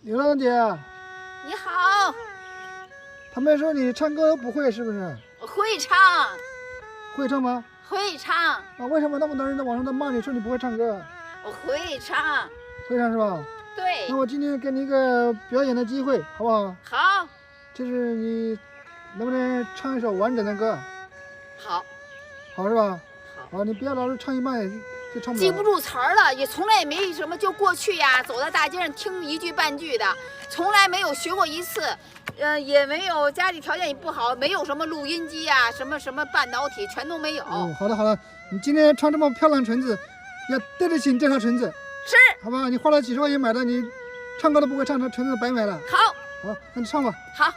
流浪姐，你好，他们说你唱歌都不会，是不是？会唱，会唱吗？会唱，啊，为什么那么多人在网上都骂你说你不会唱歌？我会唱，会唱是吧？对那，我今天给你一个表演的机会，好不好？好，就是你能不能唱一首完整的歌？好，好是吧？好，好，你不要老是唱一半就唱不了。记不住词儿了，也从来也没什么，就过去呀，走在大街上听一句半句的，从来没有学过一次，也没有，家里条件也不好，没有什么录音机呀，什么半导体，全都没有。好的好的，你今天穿这么漂亮的裙子，要对得起这条裙子，是，好吧？你花了几十块钱买的，你唱歌都不会唱，这裙子白买了。好，好，那你唱吧。好，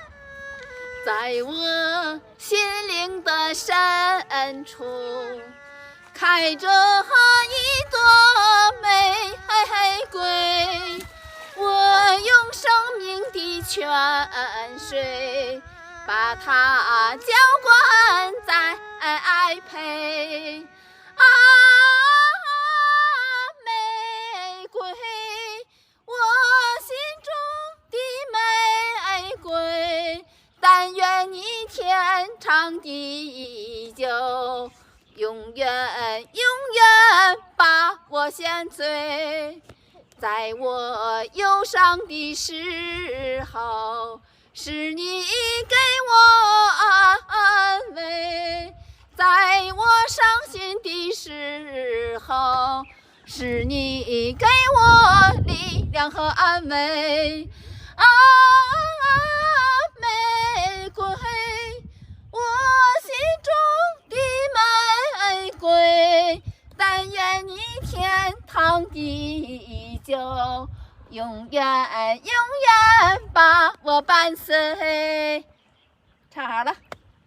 在我心灵的深处，开着一朵玫瑰，我用生命的泉水把它浇灌栽培。啊，玫瑰，我心中的玫瑰，但愿你天长地久，永远把我衔追。在我忧伤的时候，是你给我安慰；在我伤心的时候，是你给我力量和安慰。啊，玫瑰，我心中的玫瑰，但愿你天长地久，永远把我伴随。唱好了。